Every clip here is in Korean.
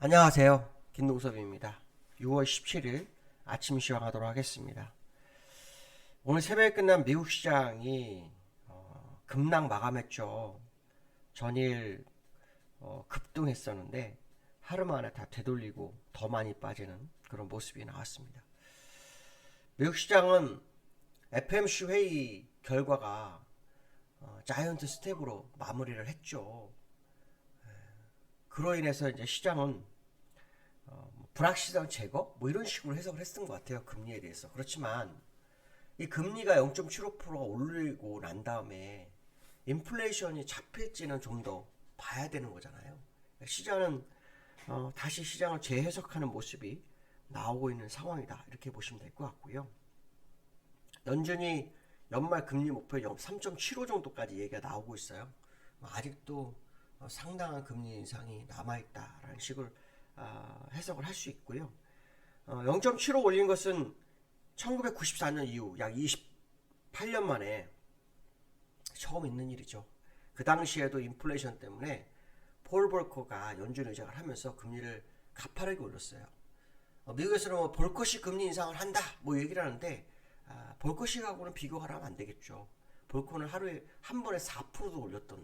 안녕하세요. 김동섭입니다. 6월 17일 아침 시황하도록 하겠습니다. 오늘 새벽에 끝난 미국 시장이 급락 마감했죠. 전일 급등했었는데 하루 만에 다 되돌리고 더 많이 빠지는 그런 모습이 나왔습니다. 미국 시장은 FMC 회의 결과가 자이언트 스텝으로 마무리를 했죠. 그로 인해서 이제 시장은 불확실성 제거 뭐 이런 식으로 해석을 했던 것 같아요. 금리에 대해서. 그렇지만 이 금리가 0.75%가 오르고 난 다음에 인플레이션이 잡힐지는 좀 더 봐야 되는 거잖아요. 시장은 다시 시장을 재해석하는 모습이 나오고 있는 상황이다, 이렇게 보시면 될 것 같고요. 연준이 연말 금리 목표 3.75 정도까지 얘기가 나오고 있어요. 아직도 상당한 금리 인상이 남아있다라는 식을 해석을 할 수 있고요. 0.75 올린 것은 1994년 이후 약 28년 만에 처음 있는 일이죠. 그 당시에도 인플레이션 때문에 폴 볼커가 연준 의장을 하면서 금리를 가파르게 올렸어요. 미국에서는 뭐 볼커시 금리 인상을 한다 뭐 얘기를 하는데 볼커시하고는 비교가 하면 안 되겠죠. 볼커는 하루에 한 번에 4%도 올렸던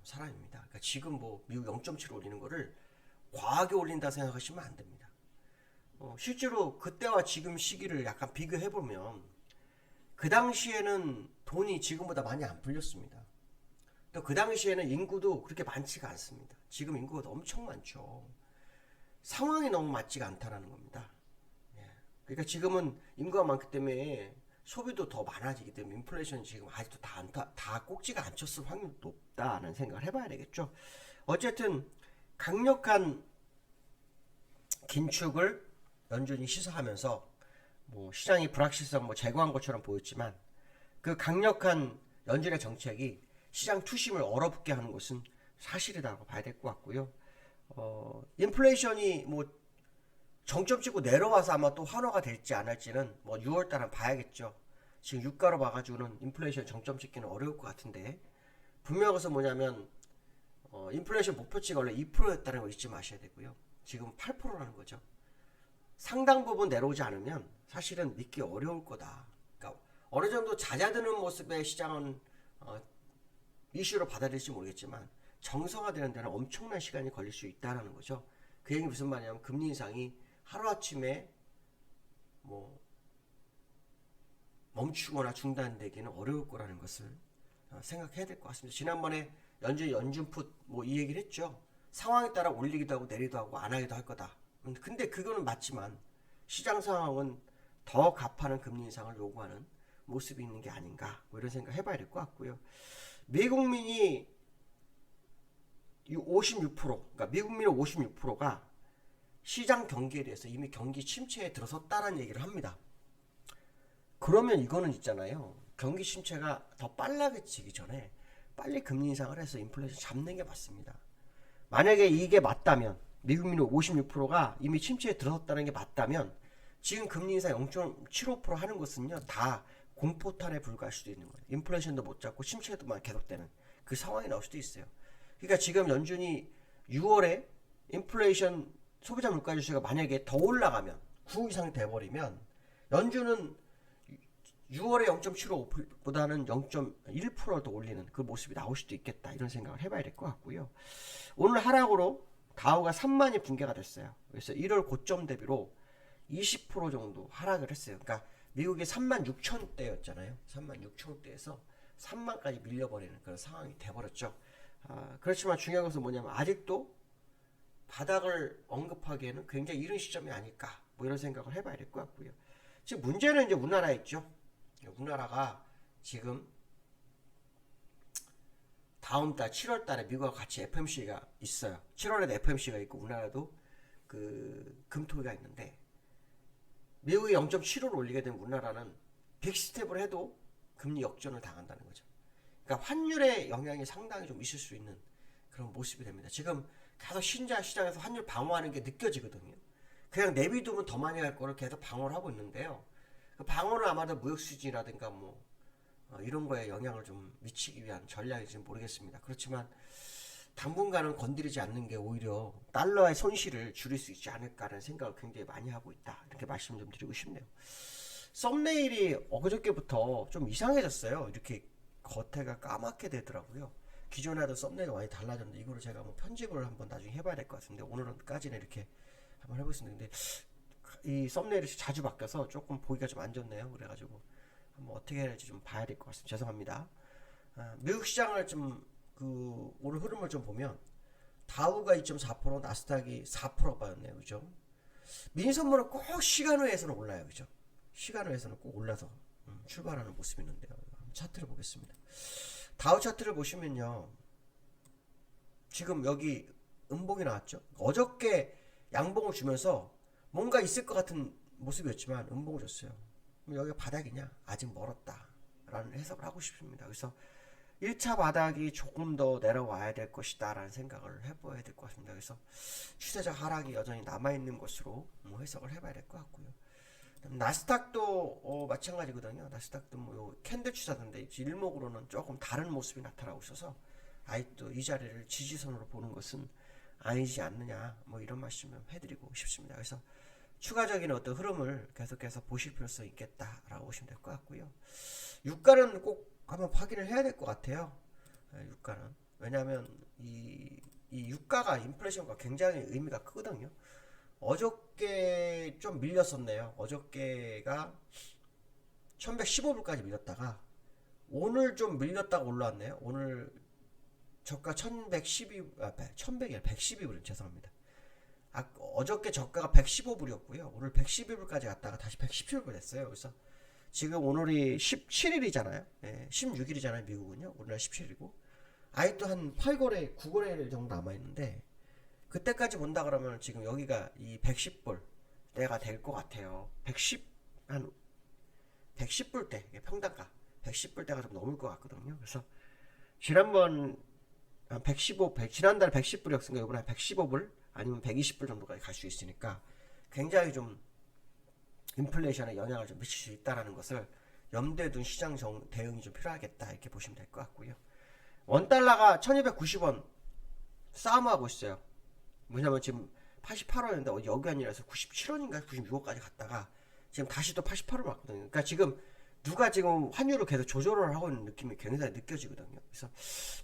사람입니다. 그러니까 지금 뭐 미국 0.7 올리는 거를 과하게 올린다 생각하시면 안 됩니다. 실제로 그때와 지금 시기를 약간 비교해 보면 그 당시에는 돈이 지금보다 많이 안 풀렸습니다. 또 그 당시에는 인구도 그렇게 많지가 않습니다. 지금 인구가 엄청 많죠. 상황이 너무 맞지가 않다라는 겁니다. 그러니까 지금은 인구가 많기 때문에 소비도 더 많아지기 때문에 인플레이션이 지금 아직도 다 꼭지가 안 쳤을 확률이 높다는 생각을 해봐야 되겠죠. 어쨌든 강력한 긴축을 연준이 시사하면서 뭐 시장이 불확실성 제거한 것처럼 보였지만 그 강력한 연준의 정책이 시장 투심을 얼어붙게 하는 것은 사실이라고 봐야 될 것 같고요. 인플레이션이 정점 찍고 내려와서 아마 또 환호가 될지 안 할지는 6월 달은 봐야겠죠. 지금 유가로 봐가지고는 인플레이션 정점 찍기는 어려울 것 같은데 분명한 것은 뭐냐면 인플레이션 목표치가 원래 2%였다는 거 잊지 마셔야 되고요. 지금 8%라는 거죠. 상당 부분 내려오지 않으면 사실은 믿기 어려울 거다. 그러니까 어느 정도 잦아드는 모습의 시장은 이슈로 받아들일지 모르겠지만 정상화되는 데는 엄청난 시간이 걸릴 수 있다는 거죠. 그 얘기 무슨 말이냐면 금리 인상이 하루아침에 멈추거나 중단되기는 어려울 거라는 것을 생각해야 될 것 같습니다. 지난번에 연준풋 이 얘기를 했죠. 상황에 따라 올리기도 하고 내리기도 하고 안 하기도 할 거다. 근데 그거는 맞지만 시장 상황은 더 가파른 금리 인상을 요구하는 모습이 있는 게 아닌가 이런 생각 해봐야 될 것 같고요. 미국민이 56% 그러니까 미국민의 56%가 시장 경기에 대해서 이미 경기 침체에 들어섰다는 얘기를 합니다. 그러면 이거는 있잖아요. 경기 침체가 더 빨라지기 전에 빨리 금리 인상을 해서 인플레이션 잡는 게 맞습니다. 만약에 이게 맞다면 미국민의 56%가 이미 침체에 들어섰다는 게 맞다면 지금 금리 인상 0.75% 하는 것은요 다 공포탄에 불과할 수도 있는 거예요. 인플레이션도 못 잡고 침체도만 계속되는 그 상황이 나올 수도 있어요. 그러니까 지금 연준이 6월에 인플레이션 소비자 물가 지수가 만약에 더 올라가면 9 이상이 돼버리면 연준은 6월에 0.75보다는 0.1% 더 올리는 그 모습이 나올 수도 있겠다 이런 생각을 해봐야 될 것 같고요. 오늘 하락으로 다우가 3만이 붕괴가 됐어요. 그래서 1월 고점 대비로 20% 정도 하락을 했어요. 그러니까 미국이 3만 6천 대였잖아요. 3만 6천 대에서 3만까지 밀려버리는 그런 상황이 돼버렸죠. 그렇지만 중요한 것은 뭐냐면 아직도 바닥을 언급하기에는 굉장히 이른 시점이 아닐까 이런 생각을 해봐야 될 것 같고요. 지금 문제는 이제 우리나라에 있죠. 우리나라가 지금 다음 달 7월 달에 미국과 같이 FMC가 있어요. 7월에도 FMC가 있고 우리나라도 그 금토기가 있는데 미국이 0.75를 올리게 되면 우리나라는 빅스텝을 해도 금리 역전을 당한다는 거죠. 그러니까 환율의 영향이 상당히 좀 있을 수 있는 그런 모습이 됩니다. 지금 계속 신자 시장에서 환율 방어하는 게 느껴지거든요. 그냥 내비두면 더 많이 갈 거를 계속 방어를 하고 있는데요. 그 방어는 아마도 무역 수지라든가 이런 거에 영향을 좀 미치기 위한 전략인지는 모르겠습니다. 그렇지만 당분간은 건드리지 않는 게 오히려 달러의 손실을 줄일 수 있지 않을까라는 생각을 굉장히 많이 하고 있다. 이렇게 말씀 좀 드리고 싶네요. 썸네일이 어저께부터 좀 이상해졌어요. 이렇게 겉에가 까맣게 되더라고요. 기존에 하던 썸네일이 많이 달라졌는데 이거를 제가 뭐 편집을 한번 나중에 해봐야 될 것 같은데 오늘은까지는 이렇게 한번 해보겠습니다. 근데 이 썸네일이 자주 바뀌어서 조금 보기가 좀 안 좋네요. 그래가지고 한번 어떻게 해야 될지 좀 봐야 될 것 같습니다. 죄송합니다. 미국 시장을 좀 오늘 흐름을 좀 보면 다우가 2.4%, 나스닥이 4% 빠졌네요. 그죠? 미니 선물은 꼭 시간외에서는 올라요. 그죠? 시간외에서는 꼭 올라서 출발하는 모습이 있는데요. 차트를 보겠습니다. 다우 차트를 보시면요. 지금 여기 음봉이 나왔죠? 어저께 양봉을 주면서 뭔가 있을 것 같은 모습이었지만 음봉을 줬어요. 여기가 바닥이냐? 아직 멀었다. 라는 해석을 하고 싶습니다. 그래서 1차 바닥이 조금 더 내려와야 될 것이다 라는 생각을 해봐야 될 것 같습니다. 그래서 추세적 하락이 여전히 남아있는 것으로 해석을 해봐야 될 것 같고요. 나스닥도 마찬가지거든요. 나스닥도 뭐 캔들 추세인데 일목으로는 조금 다른 모습이 나타나고 있어서 아직도 이 자리를 지지선으로 보는 것은 아니지 않느냐 뭐 이런 말씀을 해드리고 싶습니다. 그래서 추가적인 어떤 흐름을 계속해서 보실 필요성이 있겠다라고 보시면 될 것 같고요. 유가는 꼭 한번 확인을 해야 될 것 같아요. 유가는 왜냐하면 이 유가가 인플레이션과 굉장히 의미가 크거든요. 어저께 좀 밀렸었네요. 어저께가 1115불까지 밀렸다가 오늘 좀 밀렸다가 올라왔네요. 오늘 저가 1112불 죄송합니다. 어저께 저가가 115불이었고요. 오늘 112불까지 갔다가 다시 117불 됐어요. 그래서 지금 오늘이 17일이잖아요. 예, 16일이잖아요. 미국은요. 우리나라 17일이고. 아직도 한 8거래, 9거래일 정도 남아있는데 그때까지 본다 그러면 지금 여기가 이 110불 때가 될 것 같아요. 110불 때, 평단가 110불 때가 좀 넘을 것 같거든요. 그래서 지난번 한 115, 지난달 110불이었으니까 이번에 115불 아니면 120불 정도까지 갈 수 있으니까 굉장히 좀 인플레이션에 영향을 좀 미칠 수 있다는 것을 염두에 둔 시장 대응이 좀 필요하겠다 이렇게 보시면 될 것 같고요. 원달러가 1290원 싸움하고 있어요. 왜냐면 지금 88원인데 여기 아니라서 97원인가 96원까지 갔다가 지금 다시 또 88원 왔거든요. 그러니까 지금 누가 지금 환율을 계속 조절을 하고 있는 느낌이 굉장히 느껴지거든요. 그래서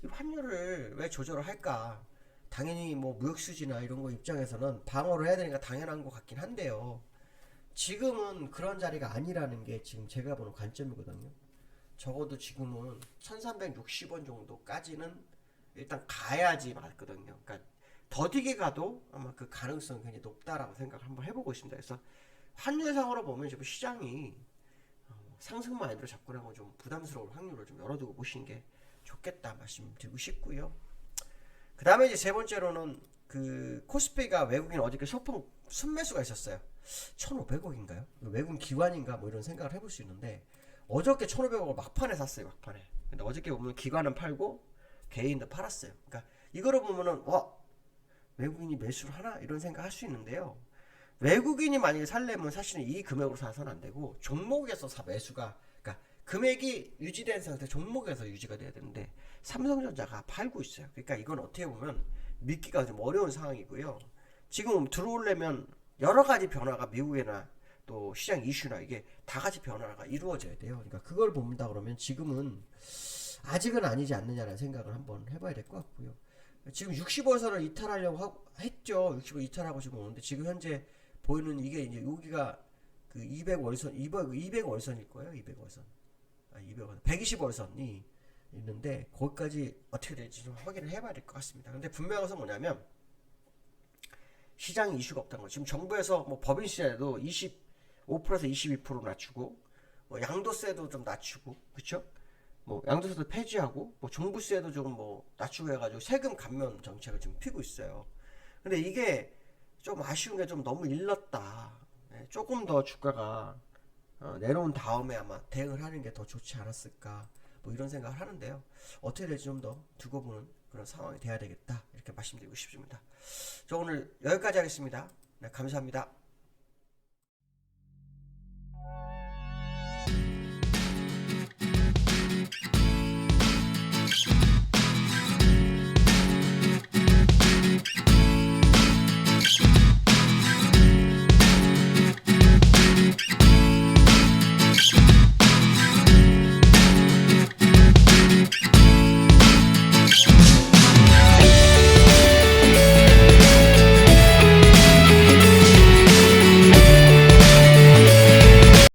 이 환율을 왜 조절을 할까? 당연히 뭐 무역 수지나 이런 거 입장에서는 방어를 해야 되니까 당연한 것 같긴 한데요. 지금은 그런 자리가 아니라는 게 지금 제가 보는 관점이거든요. 적어도 지금은 1360원 정도까지는 일단 가야지 맞거든요. 그러니까 더디게 가도 아마 그 가능성이 굉장히 높다라고 생각을 한번 해보고 있습니다. 그래서 환율상으로 보면 지금 시장이 상승 마인드로 접근하고 좀 부담스러운 확률을 좀 열어두고 보시는 게 좋겠다 말씀드리고 싶고요. 그 다음에 이제 세 번째로는 그 코스피가 외국인 어저께 소폭 순매수가 있었어요. 1,500억인가요? 외국인 기관인가 뭐 이런 생각을 해볼 수 있는데 어저께 1,500억을 막판에 샀어요. 막판에. 근데 어저께 보면 기관은 팔고 개인도 팔았어요. 그러니까 이거를 보면은 외국인이 매수를 하나 이런 생각 할 수 있는데요. 외국인이 만약에 살려면 사실은 이 금액으로 사서는 안 되고 종목에서 매수가 그러니까 금액이 유지된 상태 종목에서 유지가 돼야 되는데 삼성전자가 팔고 있어요. 그러니까 이건 어떻게 보면 믿기가 좀 어려운 상황이고요. 지금 들어오려면 여러 가지 변화가 미국이나 또 시장 이슈나 이게 다 같이 변화가 이루어져야 돼요. 그러니까 그걸 본다 그러면 지금은 아직은 아니지 않느냐라는 생각을 한번 해봐야 될 것 같고요. 지금 65선을 이탈하려고 했죠. 65 이탈하고 지금 오는데 지금 현재 보이는 이게 이제 여기가 그 200월선, 200월선일 거예요. 200월선. 200월선. 120월선이 있는데 거기까지 어떻게 될지 좀 확인을 해봐야 될 것 같습니다. 근데 분명한 것은 뭐냐면 시장 이슈가 없다는 거. 지금 정부에서 뭐 법인 시장에도 25%에서 22% 낮추고 뭐 양도세도 좀 낮추고 그렇죠? 뭐 양도세도 폐지하고 뭐 종부세도 좀 뭐 낮추고 해가지고 세금 감면 정책을 지금 피고 있어요. 근데 이게 좀 아쉬운 게 좀 너무 일렀다. 조금 더 주가가 내려온 다음에 아마 대응을 하는 게 더 좋지 않았을까 뭐 이런 생각을 하는데요. 어떻게 될지 좀 더 두고 보는 그런 상황이 돼야 되겠다 이렇게 말씀드리고 싶습니다. 저 오늘 여기까지 하겠습니다. 네, 감사합니다.